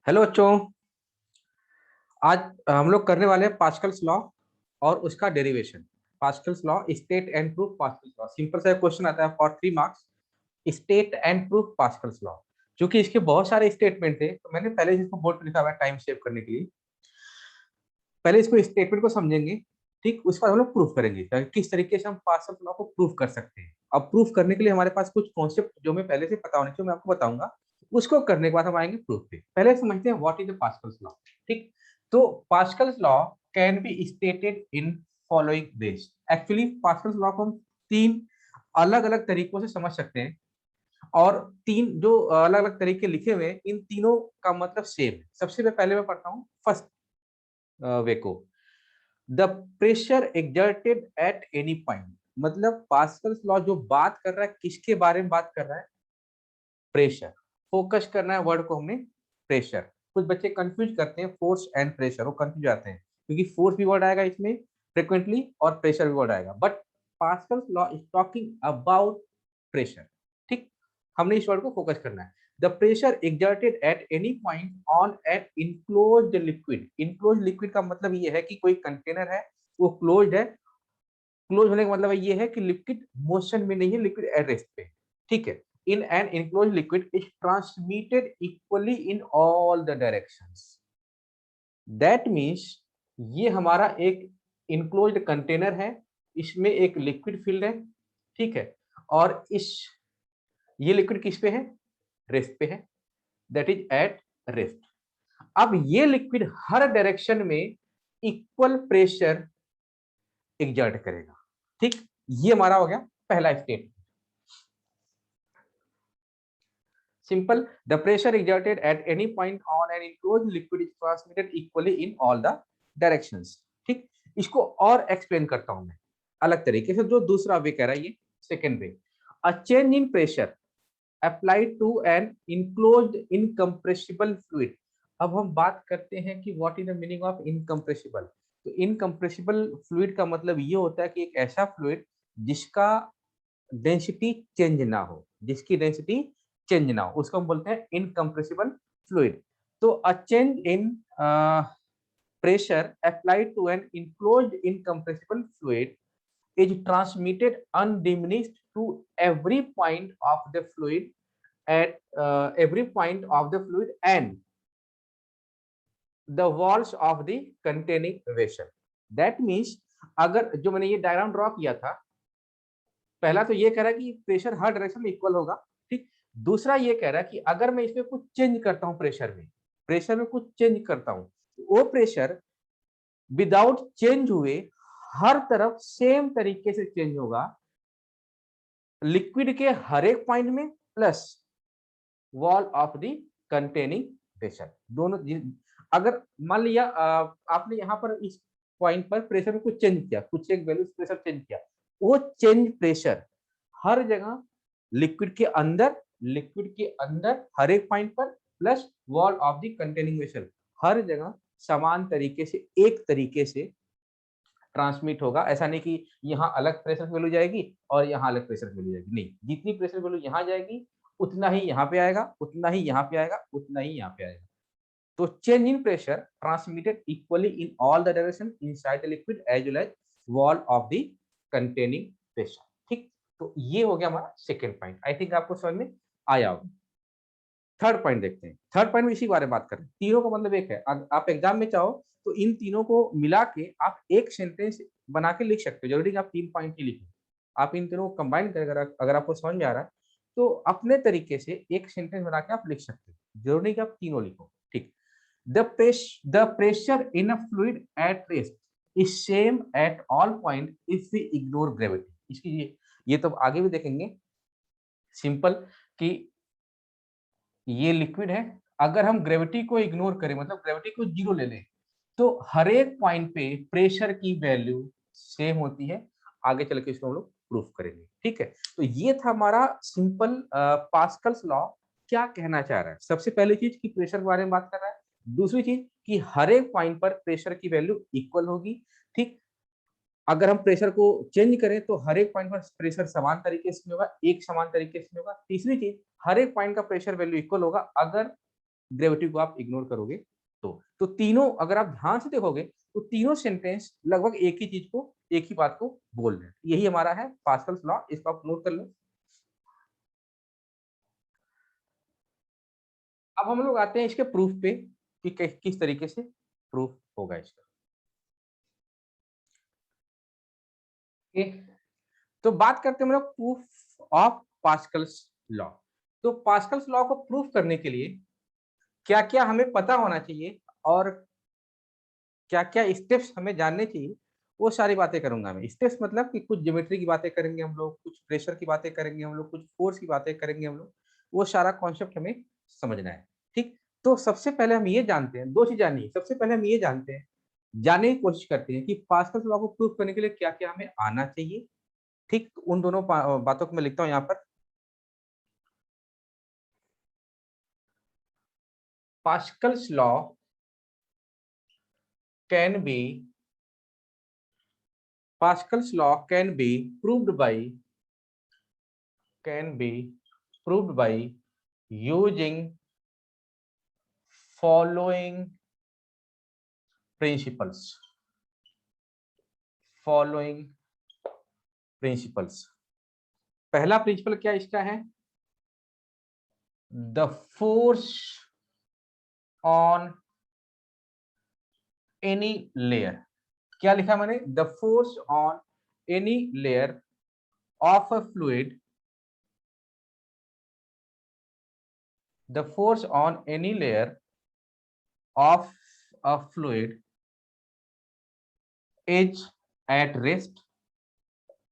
Hello बच्चों। आज हम लोग करने वाले हैं पास्कल्स लॉ और उसका डेरिवेशन। Pascal's law, state and proof Pascal's law. Simple सा क्वेश्चन आता है for 3 marks, state and proof Pascal's law. क्योंकि इसके बहुत सारे स्टेटमेंट थे तो मैंने पहले इसको बोर्ड पे लिखा हुआ है टाइम सेव करने के लिए। पहले इसको स्टेटमेंट को समझेंगे, ठीक, उसके बाद हम लोग प्रूफ करेंगे किस तरीके से हम पास्कल्स लॉ को प्रूफ कर सकते हैं। अब प्रूफ करने के लिए हमारे पास कुछ कॉन्सेप्ट जो मैं पहले से पता होने चाहिए मैं आपको बताऊंगा। उसको करने के बाद हम आएंगे प्रूफ पे। पहले समझते हैं what is the Pascal's law. ठीक, तो Pascal's law can be stated in following ways. Actually Pascal's law को हम तीन अलग अलग तरीकों से समझ सकते हैं, और तीन जो अलग अलग तरीके लिखे हुए हैं इन तीनों का मतलब सेम है। सबसे पहले मैं पढ़ता हूँ फर्स्ट वे को। The pressure exerted at any point, मतलब पास्कल्स लॉ जो बात कर रहा है किसके बारे में बात कर रहा है? प्रेशर। फोकस करना है वर्ड को हमने, प्रेशर। कुछ बच्चे कंफ्यूज करते हैं फोर्स एंड प्रेशर, वो कंफ्यूज आते हैं क्योंकि फोर्स भी वर्ड आएगा इसमें फ्रिक्वेंटली और प्रेशर भी वर्ड आएगा, but Pascal's law is talking about pressure. ठीक, हमने इस वर्ड को फोकस करना है। The pressure exerted at any point on an enclosed liquid. Enclosed liquid का मतलब ये है कि कोई कंटेनर है, वो क्लोज्ड है। क्लोज होने का मतलब ये है कि लिक्विड मोशन में नहीं है, लिक्विड एट रेस्ट पे। ठीक है, in an enclose liquid is transmitted equally in all the directions. That means ये हमारा एक इनक्लोज्ड कंटेनर है, इसमें एक लिक्विड फिल्ड है, ठीक है, और इस ये लिक्विड किस पे है? रेस्ट पे है, दैट इज एट रेस्ट। अब ये लिक्विड हर डायरेक्शन में इक्वल प्रेशर एग्जर्ट करेगा। ठीक, ये हमारा हो गया पहला state. Simple, the pressure exerted at any point on an enclosed liquid is transmitted equally in all the directions. ठीक, इसको और एक्सप्लेन करता हूं मैं अलग तरीके से। जो दूसरा वे कह रहा है, ये second way. A change in pressure applied to an enclosed incompressible fluid. अब हम बात करते हैं कि what is the meaning of incompressible. तो इनकम्प्रेसिबल फ्लूइड का मतलब ये होता है कि एक ऐसा फ्लूइड जिसका डेंसिटी चेंज ना हो, जिसकी डेंसिटी चेंज ना हो, उसको हम बोलते हैं इनकम्प्रेसिबल फ्लूइड। तो अ change in pressure applied to an enclosed incompressible fluid is transmitted undiminished to every point of the fluid at every point of the fluid and the walls of the containing vessel. That means अगर जो मैंने ये diagram draw किया था, पहला तो ये कह रहा है कि प्रेशर हर डायरेक्शन में इक्वल होगा। ठीक, दूसरा ये कह रहा है कि अगर मैं इसमें कुछ चेंज करता हूँ, प्रेशर में कुछ चेंज करता हूँ, वो प्रेशर विदाउट चेंज हुए हर तरफ सेम तरीके से चेंज होगा लिक्विड के हर एक पॉइंट में, plus wall of the containing pressure दोनों। अगर मान लिया आपने यहाँ पर इस पॉइंट पर प्रेशर में कुछ चेंज किया, कुछ एक वैल्यू प्रेशर चेंज किया, वो चेंज प्रेशर हर जगह लिक्विड के अंदर हर एक पॉइंट पर, plus wall of the containing vessel, हर जगह समान तरीके से, एक तरीके से ट्रांसमिट होगा। ऐसा नहीं कि यहाँ अलग प्रेशर वैल्यू जाएगी और यहाँ अलग प्रेशर वैल्यू जाएगी, नहीं, जितनी प्रेशर वैल्यू यहाँ जाएगी उतना ही यहाँ पे आएगा, उतना ही यहाँ पे आएगा, उतना ही यहाँ पे आएगा। तो change in pressure transmitted equally in all the direction inside the liquid as well as wall of the containing pressure. ठीक, तो ये हो गया हमारा सेकेंड पॉइंट। आई थिंक आपको समझ में आया होगा। थर्ड पॉइंट देखते हैं। थर्ड पॉइंट में इसी बारे में बात कर रहे हैं। तीनों का मतलब एक है। आप एग्जाम में चाहो तो इन तीनों को मिला के आप एक सेंटेंस बना के लिख सकते हो, जरूरी नहीं आप 3 पॉइंट ही लिखें। आप इन तीनों को कंबाइन कर, अगर आपको समझ में आ रहा है तो अपने तरीके से एक सेंटेंस बना के आप लिख सकते हो, जरूरी नहीं कि आप तीनों लिखो। ठीक, the pressure in a fluid at rest is same at all point if we ignore gravity. इसकी ये तो आगे भी देखेंगे। सिंपल कि ये लिक्विड है, अगर हम ग्रेविटी को इग्नोर करें, मतलब ग्रेविटी को जीरो ले लें, तो हर एक पॉइंट पे प्रेशर की वैल्यू सेम होती है। आगे चल के इसको हम लोग प्रूफ करेंगे। ठीक है, तो ये था हमारा सिंपल पास्कल्स लॉ क्या कहना चाह रहा है। सबसे पहली चीज कि प्रेशर के बारे में बात कर रहा है, दूसरी चीज कि हर एक पॉइंट पर प्रेशर की वैल्यू इक्वल होगी। ठीक, अगर हम प्रेशर को चेंज करें तो हर एक पॉइंट पर प्रेशर समान तरीके से होगा, एक समान तरीके से होगा। तीसरी चीज, हर एक पॉइंट का प्रेशर वैल्यू इक्वल होगा। अगर ग्रेविटी को आप इग्नोर करोगे तो तीनों अगर आप ध्यान से देखोगे तो तीनों सेंटेंस लगभग एक ही चीज को, एक ही बात को बोल रहे हैं। यही हमारा है पास्कल्स लॉ, इसको आप नोट कर लो। अब हम लोग आते हैं इसके प्रूफ पे कि किस तरीके से प्रूफ होगा इसका। ओके, तो बात करते हैं हम लोग प्रूफ ऑफ पास्कल्स लॉ। तो पास्कल्स लॉ को प्रूफ करने के लिए क्या क्या हमें पता होना चाहिए और क्या क्या स्टेप्स हमें जानने चाहिए, वो सारी बातें करूंगा मैं। स्टेप्स मतलब कि कुछ ज्योमेट्री की बातें करेंगे हम लोग, कुछ प्रेशर की बातें करेंगे हम लोग, कुछ फोर्स की बातें करेंगे हम लोग, वो सारा कॉन्सेप्ट हमें समझना है। ठीक, तो सबसे पहले हम ये जानते हैं, दो चीज जाननी है। सबसे पहले हम ये जानते हैं, जानने की कोशिश करते हैं कि पास्कल्स लॉ को प्रूव करने के लिए क्या क्या हमें आना चाहिए। ठीक, तो उन दोनों बातों को मैं लिखता हूँ यहाँ पर। Pascal's law can be Pascal's law can be proved by using following principles. Following principles. पहला प्रिंसिपल क्या इसका है? The force on any layer. क्या लिखा मैंने? The force on any layer of a fluid. The force on any layer of a fluid is at rest.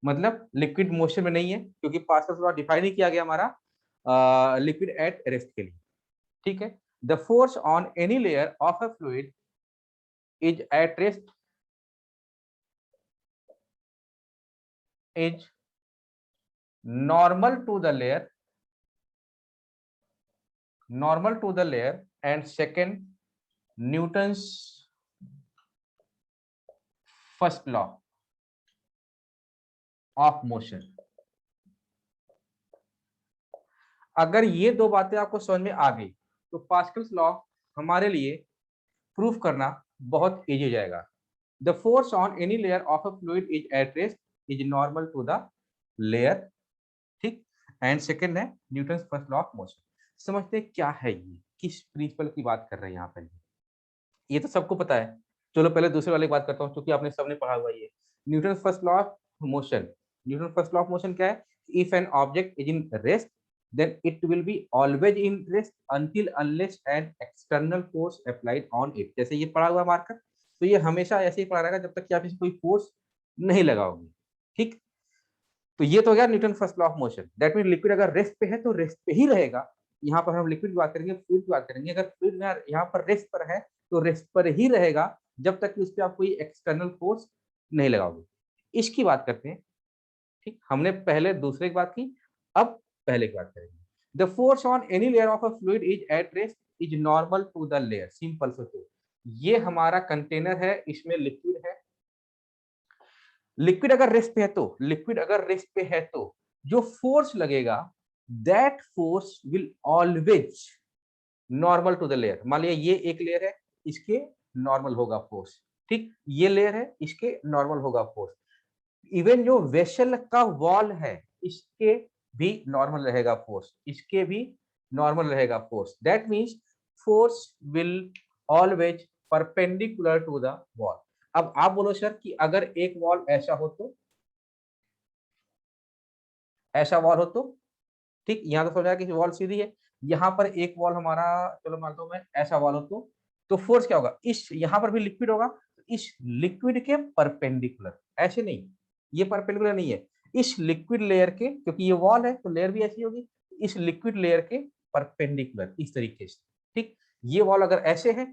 मतलब liquid motion में नहीं है, क्योंकि पास्कल्स लॉ डिफाइन ही किया गया हमारा लिक्विड एट रेस्ट के लिए। ठीक है, the force on any layer of a fluid is at rest is normal to the layer, and second Newton's first law of motion. अगर ये दो बातें आपको समझ में आ गई तो पास्कल्स लॉ हमारे लिए प्रूफ करना बहुत इजी हो जाएगा। The force on any layer of a fluid is at rest is normal to the layer. ठीक, एंड सेकेंड है Newton first law of motion. समझते हैं क्या है ये, किस प्रिंसिपल की बात कर रहे हैं यहाँ पर। ये तो सबको पता है। चलो पहले दूसरे वाले की बात करता हूँ, क्योंकि आपने सबने पढ़ा हुआ ये Newton first law of motion. Newton first law of motion क्या है? If an object is in rest then it will be always in rest until unless an external force applied on it। जैसे ये पढ़ा हुआ marker, तो ये हमेशा ऐसे ही पढ़ा रहेगा जब तक कि आप इसे कोई फोर्स नहीं लगाओगे। ठीक, तो ये तो हो गया Newton first law of motion. That mean liquid अगर रेस्ट पे है तो रेस्ट पे ही रहेगा। यहाँ पर हम लिक्विड की बात करेंगे, फ्लूइड की बात करेंगे। अगर फ्लूइड में यहाँ पर रेस्ट पर है तो रेस्ट पर ही रहेगा जब तक कि उस पर आप कोई एक्सटर्नल फोर्स नहीं लगाओगे। इसकी बात करते हैं। ठीक, हमने पहले दूसरे की बात की, अब पहले की बात करेंगे। The force on any layer of a fluid is at rest is normal to the layer. Simple से, ये हमारा कंटेनर है, इसमें लिक्विड है। लिक्विड अगर रेस्ट पे है तो जो फोर्स लगेगा that force will always normal to the layer. मान लिया ये एक लेयर है, इसके नॉर्मल होगा फोर्स। ठीक, ये लेयर है, इसके नॉर्मल होगा फोर्स। इवन जो वेसल का वॉल है इसके भी नॉर्मल रहेगा फोर्स, इसके भी नॉर्मल रहेगा force. That means force will always perpendicular to the wall. अब आप बोलो सर कि अगर एक वॉल ऐसा हो तो, ऐसा वॉल हो तो, ठीक, यहाँ तो समझा कि वॉल सीधी है। यहाँ पर एक वॉल हमारा, चलो मानता हूं मैं, ऐसा वॉल हो तो फोर्स क्या होगा? इस यहाँ पर भी लिक्विड होगा, तो इस लिक्विड के परपेंडिकुलर, ऐसे नहीं, ये परपेंडिकुलर नहीं है, इस लिक्विड लेयर के, क्योंकि ये वॉल है तो लेयर भी ऐसी होगी, इस लिक्विड लेयर के परपेंडिकुलर इस तरीके से। ठीक, ये वॉल अगर ऐसे है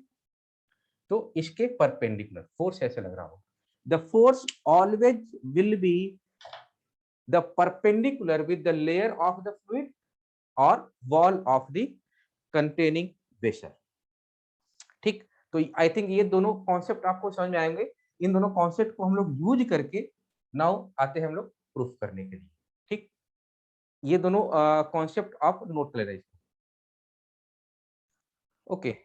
तो इसके परपेंडिकुलर फोर्स ऐसे लग रहा हो। The force always will be the perpendicular with the layer of the fluid और wall of the containing vessel. ठीक, तो आई थिंक ये दोनों कॉन्सेप्ट आपको समझ में आएंगे। इन दोनों कॉन्सेप्ट को हम लोग यूज करके नाउ आते हैं हम लोग प्रूफ करने के लिए। ठीक, ये दोनों कॉन्सेप्ट आप नोट कर लेना। ओके,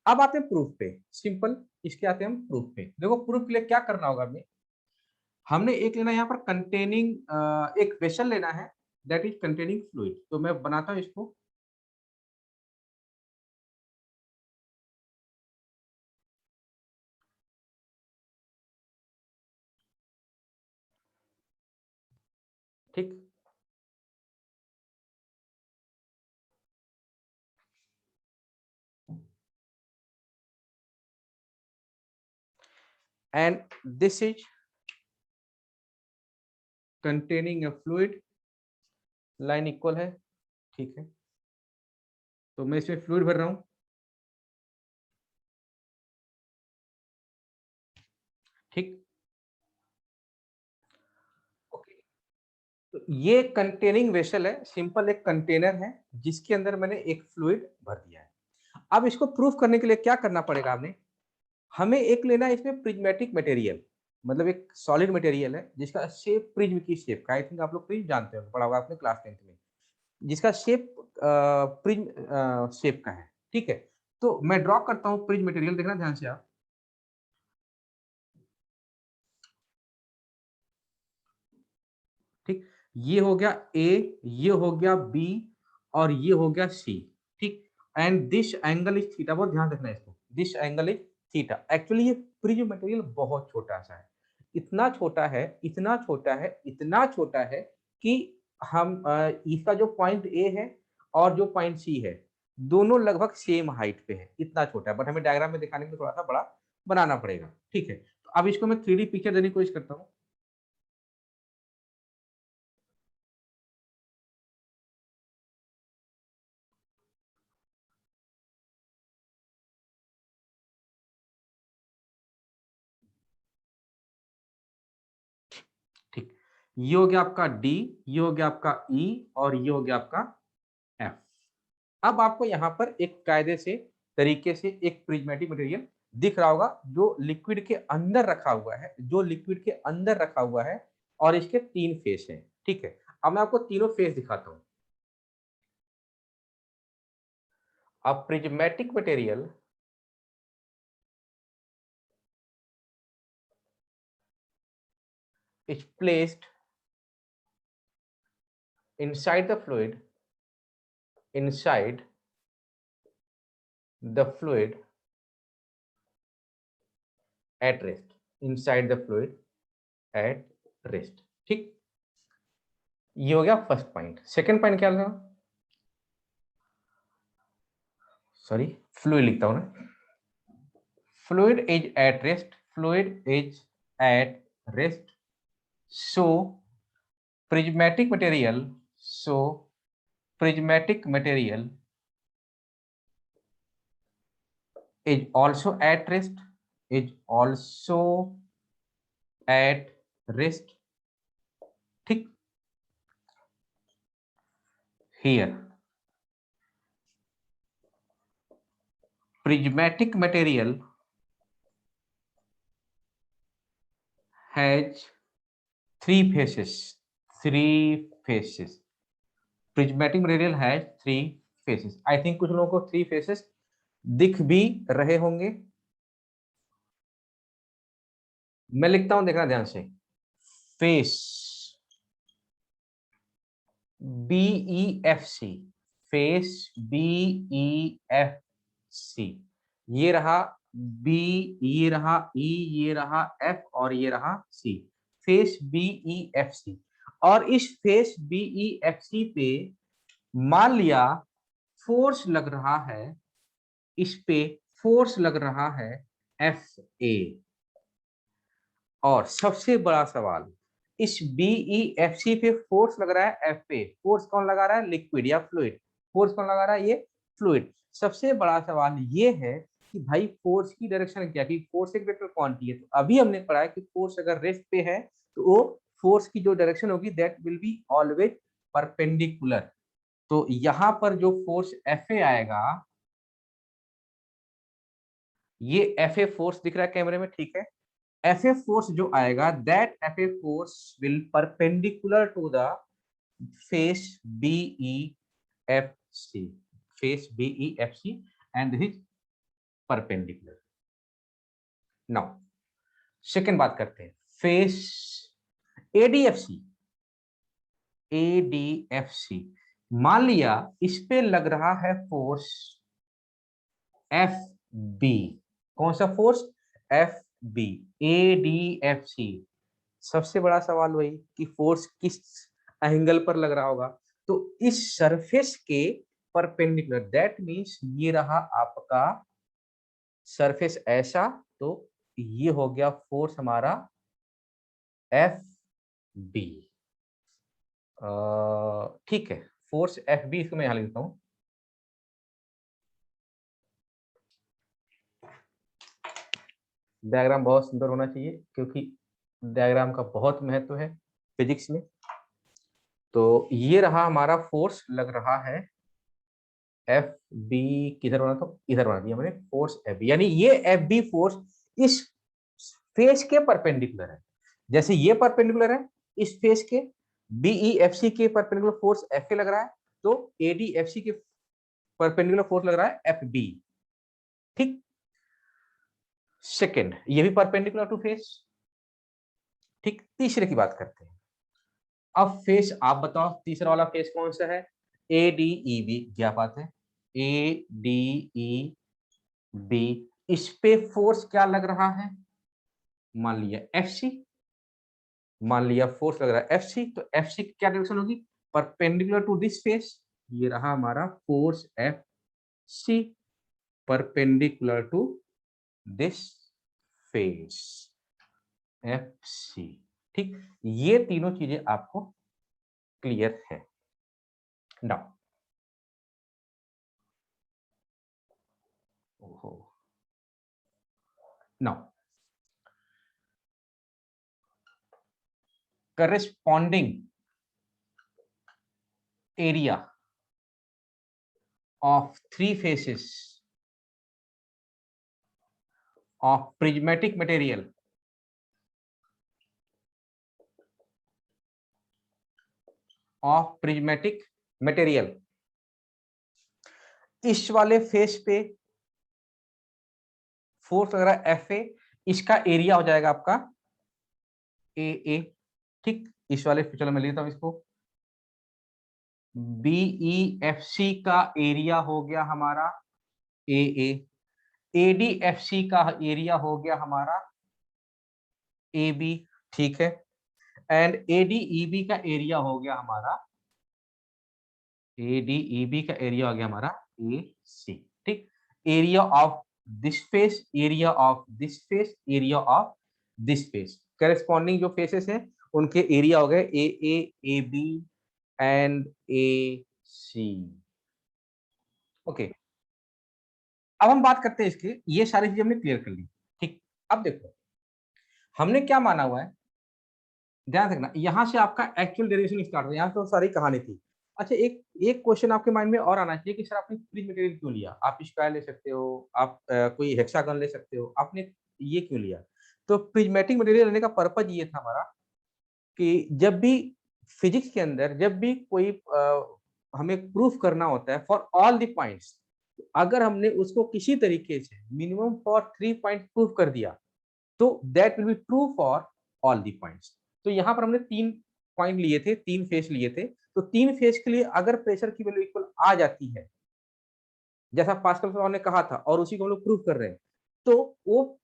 अब आते हैं प्रूफ पे। सिंपल, इसके आते हैं हम प्रूफ पे। देखो प्रूफ के लिए क्या करना होगा हमें, हमने एक लेना यहाँ पर कंटेनिंग, एक वेसल लेना है दैट इज कंटेनिंग फ्लूइड। तो मैं बनाता हूँ इसको। ठीक, and this is containing a fluid, line equal है। ठीक है, तो मैं इसमें फ्लूइड भर रहा हूँ। ठीक, ओके, तो ये कंटेनिंग वेसल है, सिंपल एक कंटेनर है जिसके अंदर मैंने एक फ्लूइड भर दिया है। अब इसको प्रूफ करने के लिए क्या करना पड़ेगा हमें, हमें एक लेना है इसमें प्रिज्मेटिक मटेरियल, मतलब एक सॉलिड मटेरियल है जिसका शेप प्रिज्म की शेप का, आई थिंक आप लोग प्रिज्म जानते हो, पढ़ा होगा आपने क्लास 10th में, जिसका शेप प्रिज्म शेप का है। ठीक है, तो मैं ड्रॉ करता हूँ प्रिज्म मटेरियल, देखना ध्यान से आप। ठीक, ये हो गया ए, ये हो गया बी, और ये हो गया सी। ठीक, and this angle is theta, बहुत ध्यान रखना है इसको, this angle is theta. Actually ये प्रिज्म मटेरियल बहुत छोटा सा है, इतना छोटा है, इतना छोटा है, इतना छोटा है कि हम इसका जो पॉइंट ए है और जो पॉइंट सी है दोनों लगभग सेम हाइट पे है, इतना छोटा है, बट हमें डायग्राम में दिखाने में थोड़ा सा बड़ा बनाना पड़ेगा। ठीक है, तो अब इसको मैं 3D पिक्चर देने की कोशिश करता हूँ। ठीक, ये हो गया आपका डी, ये हो गया आपका ई, और ये हो गया आपका एफ। अब आपको यहाँ पर एक कायदे से तरीके से एक प्रिज्मेटिक मटेरियल दिख रहा होगा जो लिक्विड के अंदर रखा हुआ है, जो लिक्विड के अंदर रखा हुआ है, और इसके 3 फेस हैं। ठीक है, अब मैं आपको तीनों फेस दिखाता हूँ। अब prismatic material is placed inside the fluid, inside the fluid at rest, inside the fluid at rest। ठीक, ये हो गया फर्स्ट पॉइंट। सेकंड पॉइंट क्या था, सॉरी, फ्लूइड लिखता हूं ना, fluid is at rest, fluid is at rest, so prismatic material, so prismatic material is also at rest, is also at rest। ठीक, here prismatic material has three faces, three faces, prismatic material has three faces। I think कुछ लोगों को three faces दिख भी रहे होंगे। मैं लिखता हूं, देखना ध्यान से, फेस, BEFC, फेस BEFC, ये रहा बी, ये रहा ई, ये रहा एफ, और ये रहा सी, फेस BEFC। और इस फेस BEFC पे मान लिया फोर्स लग रहा है, इस पे फोर्स लग रहा है FA। और सबसे बड़ा सवाल, इस BEFC पे फोर्स लग रहा है F पे, फोर्स कौन लगा रहा है, लिक्विड या फ्लूइड, फोर्स कौन लगा रहा है, ये फ्लूइड। सबसे बड़ा सवाल ये है कि भाई फोर्स की डायरेक्शन क्या, कि फोर्स एक वेक्टर क्वांटिटी है, तो अभी हमने पढ़ा है कि फोर्स अगर रेस्ट पे है तो वो फोर्स की जो डायरेक्शन होगी that will be always perpendicular. तो यहाँ पर जो फोर्स FA आएगा, ये FA फोर्स दिख रहा है कैमरे में, ठीक है, FA फोर्स जो आएगा that FA force will perpendicular to the face BEFC। face BEFC and this is perpendicular. Now second बात करते हैं फेस ADFC. ADFC मान लिया इस पे लग रहा है फोर्स FB. कौन सा फोर्स? FB. ADFC. सबसे बड़ा सवाल वही कि फोर्स किस एंगल पर लग रहा होगा, तो इस सरफेस के परपेंडिकुलर. दैट मींस ये रहा आपका सरफेस ऐसा, तो ये हो गया फोर्स हमारा FB. ठीक है, फोर्स FB इसको मैं यहां लिखता हूं. डायग्राम बहुत सुंदर होना चाहिए क्योंकि डायग्राम का बहुत महत्व है फिजिक्स में. तो ये रहा हमारा फोर्स लग रहा है FB. किधर बना था? इधर बना दिया मैंने फोर्स FB. यानी ये FB फोर्स इस फेस के परपेंडिकुलर है. जैसे ये परपेंडिकुलर है इस फेस के, BEFC के परपेंडिकुलर फोर्स FA लग रहा है, तो ADFC के परपेंडिकुलर फोर्स लग रहा है FB. ठीक. सेकंड, ये भी परपेंडिकुलर टू फेस. ठीक. तीसरे की बात करते हैं. अब फेस आप बताओ तीसरा वाला फेस कौन सा है? ADEB. क्या बात है? ADEB. इस पे फोर्स क्या लग रहा है? मान लिया FC. मान लिया फोर्स लग रहा है FC, तो FC की क्या डायरेक्शन होगी? Perpendicular to this face. ये रहा हमारा force FC perpendicular to this face FC. ठीक. ये तीनों चीजें आपको क्लियर है. Now now corresponding area of three faces of prismatic material इस वाले फेस पे फोर्स लग रहा है FA. इसका एरिया हो जाएगा आपका AA. ठीक. इस वाले, चलो मैं लेता हूं इसको. BEFC का एरिया हो गया हमारा AA. ADFC का एरिया हो गया हमारा AB. ठीक है. एंड ADEB का एरिया हो गया हमारा AC. ठीक. Area of this face, area of this face, area of this face. Corresponding जो फेसेस हैं उनके एरिया हो गए AA, AB and AC. Okay. अब हम बात करते हैं इसके. ये सारी चीजें हमने क्लियर कर ली. ठीक. अब देखो हमने क्या माना हुआ है, ध्यान रखना. यहां से आपका एक्चुअल डेरिवेशन स्टार्ट हो, यहाँ तो सारी कहानी थी. अच्छा, एक एक क्वेश्चन आपके माइंड में और आना चाहिए कि सर आपने प्रिज्म मटेरियल क्यों लिया? आप स्क्वायर ले सकते हो, आप कोई हेक्सागन ले सकते हो, आपने ये क्यों लिया? तो प्रिज्मेटिक मटेरियल लेने का पर्पज ये था हमारा कि जब भी फिजिक्स के अंदर जब भी कोई हमें प्रूफ करना होता है फॉर ऑल द पॉइंट्स, अगर हमने उसको किसी तरीके से मिनिमम फॉर 3 पॉइंट प्रूफ कर दिया तो that will be true for all the points. तो यहाँ पर हमने 3 पॉइंट लिए थे, 3 फेस लिए थे. तो 3 फेस के लिए अगर प्रेशर की वैल्यू इक्वल आ जाती है जैसा पास्कल लॉ ने कहा था और उसी को हम लोग प्रूव कर रहे हैं, तो वो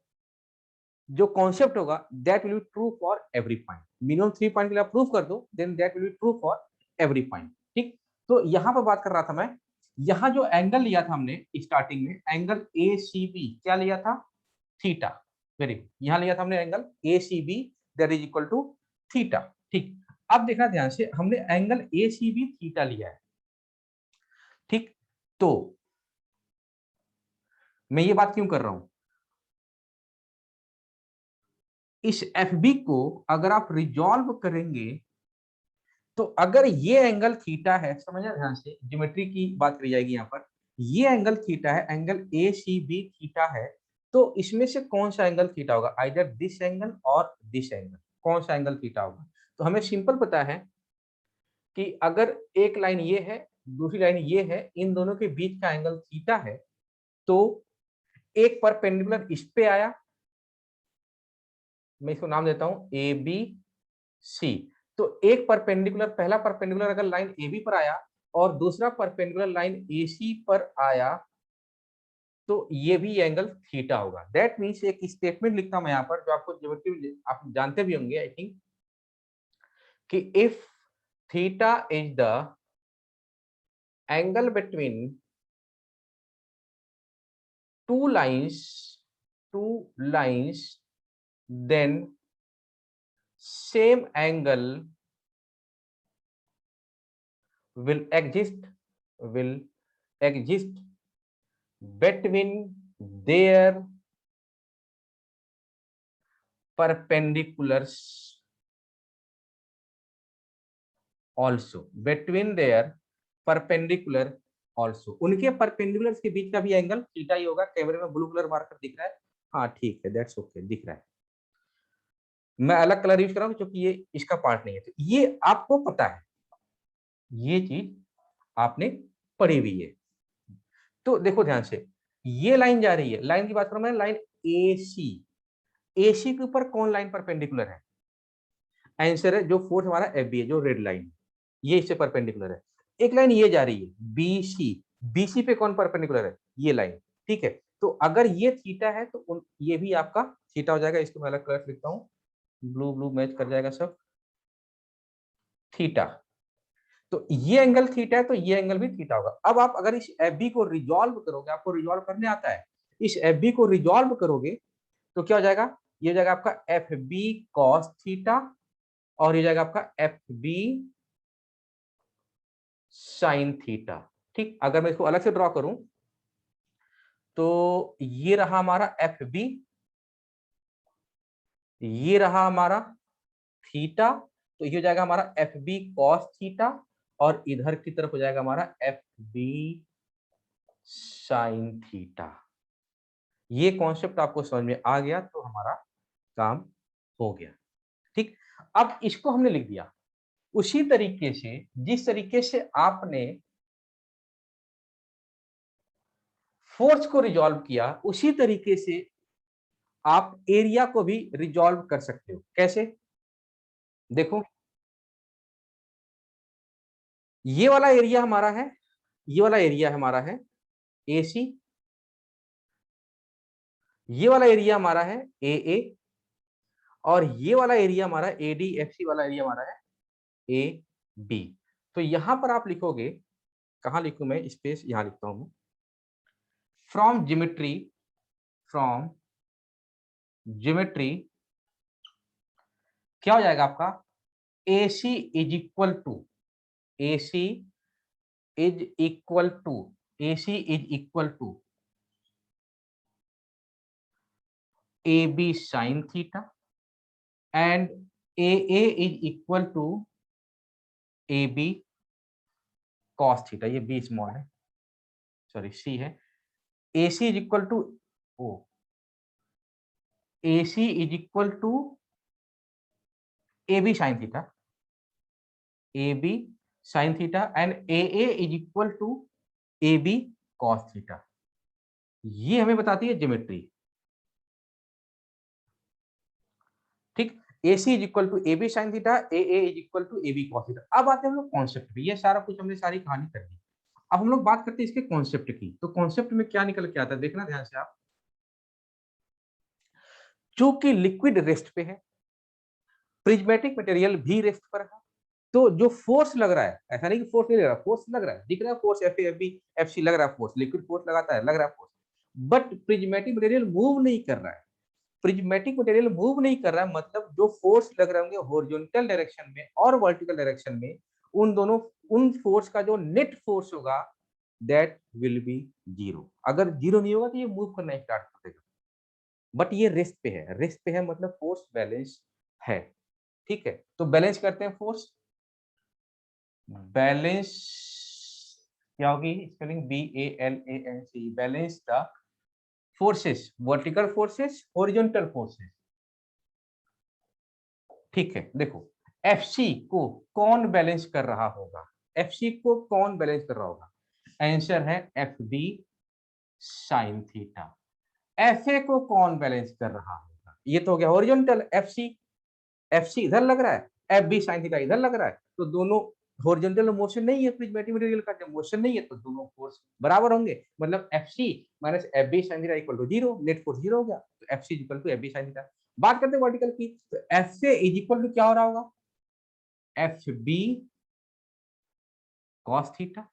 जो कॉन्सेप्ट होगा that will be true for every point. Minimum 3 point के लिए आप प्रूव कर दो then that will be true for every point. ठीक. तो यहाँ पर बात कर रहा था मैं, यहाँ जो एंगल लिया था हमने स्टार्टिंग में, एंगल ACB क्या लिया था? थीटा. Very good. यहां लिया था हमने angle ACB that is equal to theta. ठीक. अब देखना ध्यान से, हमने एंगल ACB थीटा लिया है. ठीक. तो मैं ये बात क्यों कर रहा हूं? इस FB को अगर आप रिजॉल्व करेंगे तो अगर ये एंगल थीटा है, समझना ध्यान से, ज्योमेट्री की बात करी जाएगी यहाँ पर. ये एंगल थीटा है, एंगल ACB थीटा है, तो इसमें से कौन सा एंगल थीटा होगा? आइदर दिस एंगल और दिस एंगल. कौन सा एंगल थीटा होगा? तो हमें सिंपल पता है कि अगर एक लाइन ये है दूसरी लाइन ये है, इन दोनों के बीच का एंगल थीटा है, तो एक परपेंडिकुलर इस पे आया, मैं इसको नाम देता हूं ए बी सी। तो एक परपेंडिकुलर, पहला परपेंडिकुलर अगर लाइन ए बी पर आया और दूसरा परपेंडिकुलर लाइन ए सी पर आया, तो ये भी एंगल थीटा होगा। दैट मीन्स एक स्टेटमेंट लिखता हूं मैं यहाँ पर, जो आपको ज्योमेट्री आप जानते भी होंगे आई थिंक, कि if theta is the angle between two lines, then same angle will exist between their perpendiculars also, between their perpendicular also, उनके परपेंडिकुलर्स के बीच का भी एंगल थीटा ही होगा। कैमरे में ब्लू कलर मार्कर दिख रहा है, हाँ ठीक है, दैट्स ओके, दिख रहा है। मैं अलग कलर यूज कर रहा हूं क्योंकि ये इसका पार्ट नहीं है, तो ये आपको पता है, ये चीज आपने पढ़ी हुई है। तो देखो ध्यान से, ये लाइन जा रही है, लाइन की बात करूं मैं, लाइन ए सी, ए सी के ऊपर कौन लाइन परपेंडिकुलर है? आंसर है जो फोर्थ हमारा एफ बी है, जो रेड लाइन, ये इससे परपेंडिकुलर है। एक लाइन ये जा रही है बी सी, बी सी पे कौन परपेंडिकुलर है? ये लाइन, ठीक है। तो अगर ये थीटा है तो ये भी आपका थीटा हो जाएगा। इसको मैं अलग कलर लिखता हूँ, ब्लू ब्लू मैच कर जाएगा सब, थीटा। तो ये एंगल थीटा है, तो ये एंगल भी थीटा होगा। अब आप अगर इस एफ बी को रिजॉल्व करोगे, आपको रिजॉल्व करने आता है, इस एफ बी को रिजॉल्व करोगे तो क्या हो जाएगा? ये हो जाएगा आपका एफ बी कॉस थीटा, और ये जाएगा आपका एफ बी साइन थीटा। ठीक, अगर मैं इसको अलग से ड्रॉ करूं तो ये रहा हमारा एफ बी, ये रहा हमारा थीटा, तो ये हो जाएगा हमारा एफ बी कॉस थीटा, और इधर की तरफ हो जाएगा हमारा एफ बी साइन थीटा। ये कॉन्सेप्ट आपको समझ में आ गया तो हमारा काम हो गया। ठीक, अब इसको हमने लिख दिया उसी तरीके से जिस तरीके से आपने फोर्स को रिजॉल्व किया, उसी तरीके से आप एरिया को भी रिजॉल्व कर सकते हो। कैसे? देखो, ये वाला एरिया हमारा है, ये वाला एरिया हमारा है एसी, ये वाला एरिया हमारा है ए ए, और ये वाला एरिया हमारा ए डी एफ सी वाला एरिया हमारा है ए बी। तो यहां पर आप लिखोगे, कहां लिखूं मैं? स्पेस यहां लिखता हूं, फ्रॉम ज्योमेट्री, फ्रॉम ज्योमेट्री क्या हो जाएगा आपका? A C is equal to, A C is equal to, A C is equal to A B sine theta, and A is equal to A B cos theta. ये B small है, sorry C है। A C is equal to, oh, A C is equal to A B sine theta, A B sine theta, and A is equal to A B cos theta. ये हमें बताती है geometry. ठीक, A C is equal to A B sine theta, A is equal to A B cos theta. अब आते हैं हम लोग कॉन्सेप्ट पे। ये सारा कुछ हमने सारी कहानी कर दी, अब हम लोग बात करते हैं इसके कॉन्सेप्ट की। तो कॉन्सेप्ट में क्या निकल के आता है, देखना ध्यान से आप। चूंकि लिक्विड रेस्ट पे है, प्रिज्मेटिक मटेरियल भी रेस्ट पर है, तो जो फोर्स लग रहा है, ऐसा नहीं कि फोर्स नहीं लग रहा, फोर्स लग रहा है, दिख रहा है force, F F B F C लग रहा है फोर्स, लिक्विड फोर्स लगाता है, लग रहा है force, but prismatic material move नहीं कर रहा है। प्रिज्मेटिक मटेरियल मूव नहीं कर रहा है मतलब जो फोर्स लग रहे होंगे हॉरिजॉन्टल डायरेक्शन में और वर्टिकल डायरेक्शन में, उन दोनों, उन फोर्स का जो नेट फोर्स होगा दैट विल बी जीरो। अगर जीरो नहीं होगा तो ये मूव करना स्टार्ट कर देगा। बट ये रेस्ट पे है, रेस्ट पे है मतलब फोर्स बैलेंस है। ठीक है, तो बैलेंस करते हैं फोर्स। बैलेंस क्या होगी spelling? B A L A N C, balance the forces, vertical forces, horizontal forces. ठीक है, देखो एफ सी को कौन बैलेंस कर रहा होगा? एफसी को कौन बैलेंस कर रहा होगा? आंसर है F B sine theta. F A को कौन बैलेंस कर रहा होगा? ये तो हो गया हॉरिजॉन्टल, एफसी इधर लग रहा है, एफ बी साइन थीटा इधर लग रहा है, तो दोनों हॉरिजॉन्टल मोशन नहीं है, प्रिज्मेटिक मटेरियल का जब मोशन नहीं है तो दोनों फोर्स बराबर होंगे, मतलब F C minus F B sine theta equal to zero, net force zero हो गया, तो F C equal to F B sine theta. बात करते हैं वर्टिकल की, तो एफ से इज इक्वल टू क्या हो रहा होगा? F B cos theta,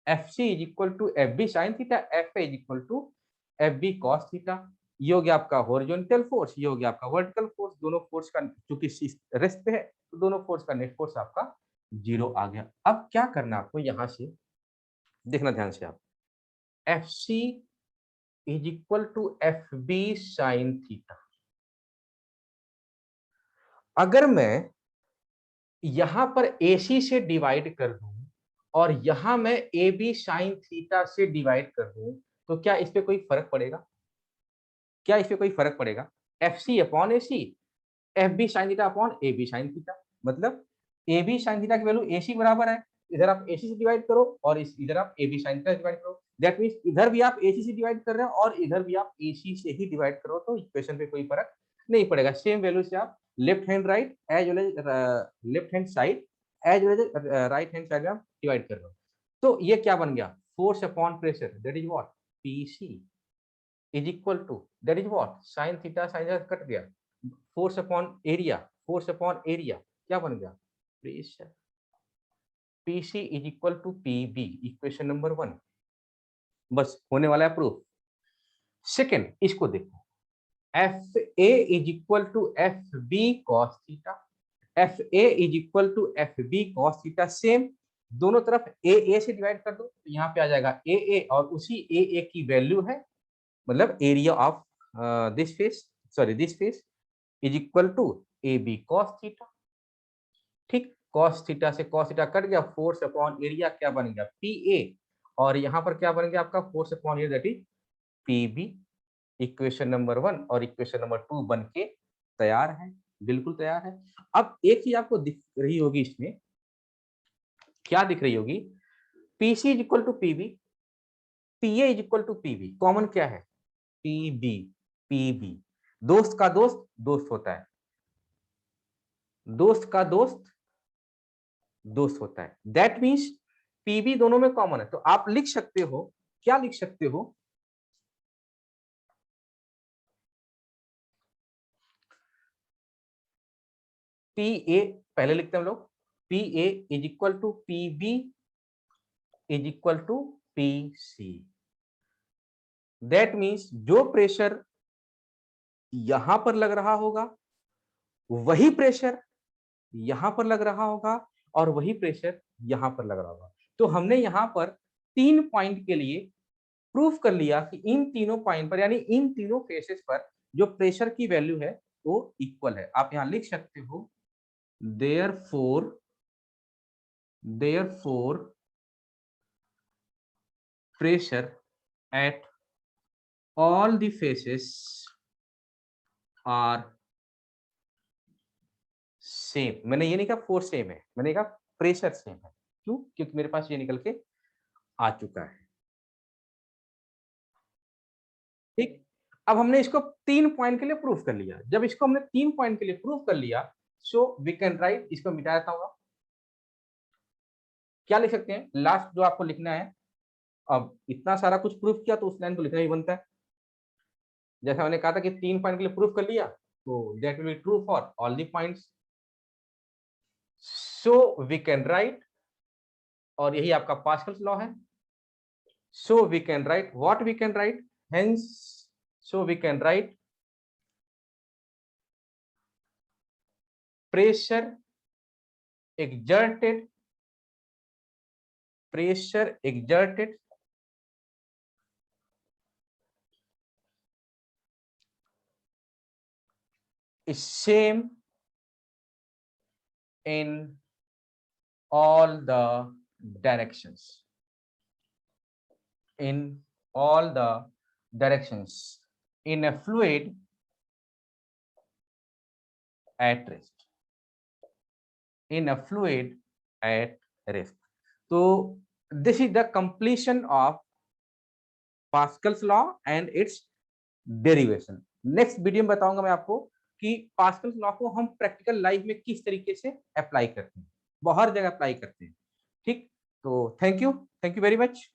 F C is equal to F B sine theta, F A is equal to F B cos theta. ये हो गया आपका हॉरिजॉन्टल फोर्स, ये हो गया आपका वर्टिकल फोर्स, दोनों फोर्स का चूंकि रेस्ट पे है तो दोनों फोर्स का नेट फोर्स आपका जीरो आ गया। अब क्या करना आपको, यहां से देखना ध्यान से आप, F C is equal to F B sine theta. अगर मैं यहां पर AC से डिवाइड कर दूं और यहां मैं AB साइन थीटा से डिवाइड कर दूं, तो क्या इस पे कोई फर्क पड़ेगा? क्या इस पे कोई फर्क पड़ेगा? F C upon A C, F B sine theta upon A B sine theta, मतलब ए बी साइन थीटा की वैल्यू ए सी बराबर है, इधर आप ए सी से डिवाइड करो और इधर आप A B sine theta divide करो, दैट मीन्स इधर भी आप ए सी से डिवाइड कर रहे हो और इधर भी आप ए सी से ही डिवाइड करो, तो इक्वेशन पे कोई फर्क नहीं पड़ेगा। सेम वैल्यू से आप left hand right as well as left hand side as well as right hand side में आप डिवाइड कर रहे हो, तो ये क्या बन गया? Force upon pressure, that is what, P C is equal to, that is what, sine theta, sine cut गया, force upon area, force upon area क्या बन गया? Pressure. PC is equal to PB, equation number 1, बस होने वाला है proof. Second, इसको देखो, F A is equal to F B cos theta, F A is equal to F B cos theta, same दोनों तरफ ए से डिवाइड कर दो, तो यहाँ पे आ जाएगा ए और उसी ए की वैल्यू है, मतलब area of this face, sorry this face is equal to A B cos theta. ठीक, कॉस थीटा से कॉस थीटा कट गया, फोर्स अपॉन एरिया क्या बन गया? पी ए, और यहाँ पर क्या बन गया आपका? Force upon area that is P B. Equation number 1 और इक्वेशन नंबर 2 बन के तैयार है, बिल्कुल तैयार है। अब एक चीज आपको दिख रही होगी इसमें, क्या दिख रही होगी? PC is equal to PB, PA is equal to PB, common क्या है? पीबी, पीबी, दोस्त का दोस्त दोस्त होता है, दोस्त का दोस्त दोस्त होता है, दैट मीन्स पीबी दोनों में कॉमन है, तो आप लिख सकते हो, क्या लिख सकते हो? पी ए पहले लिखते हैं हम लोग, P A is equal to P B is equal to P C, that means जो प्रेशर यहां पर लग रहा होगा वही प्रेशर यहां पर लग रहा होगा और वही प्रेशर यहां पर लग रहा होगा। तो हमने यहां पर 3 पॉइंट के लिए प्रूफ कर लिया कि इन तीनों पॉइंट पर, यानी इन तीनों फेसेस पर जो प्रेशर की वैल्यू है वो इक्वल है। आप यहां लिख सकते हो, therefore therefore pressure at all the faces are same. मैंने ये नहीं कहा फोर्स सेम है, मैंने कहा प्रेशर सेम है। क्यों? क्योंकि मेरे पास ये निकल के आ चुका है। ठीक, अब हमने इसको 3 पॉइंट के लिए प्रूफ कर लिया। जब इसको हमने 3 पॉइंट के लिए प्रूफ कर लिया, सो वी कैन राइट, इसको मिटा देता हूँ, क्या लिख सकते हैं लास्ट जो आपको लिखना है? अब इतना सारा कुछ प्रूफ किया तो उस लाइन को लिखना ही बनता है। जैसा मैंने कहा था कि 3 पॉइंट के लिए प्रूफ कर लिया, तो that will be true for all the points, so we can write, और यही आपका पास्कल्स लॉ है। So we can write what we can write, hence so we can write pressure exerted pressure exerted is same in all the directions, in all the directions in a fluid at rest, in a fluid at rest। तो this is the completion of Pascal's law and it's derivation. Next video में बताऊंगा मैं आपको कि Pascal's law को हम practical life में किस तरीके से अप्लाई करते हैं, वो हर जगह अप्लाई करते हैं। ठीक, तो थैंक यू वेरी मच।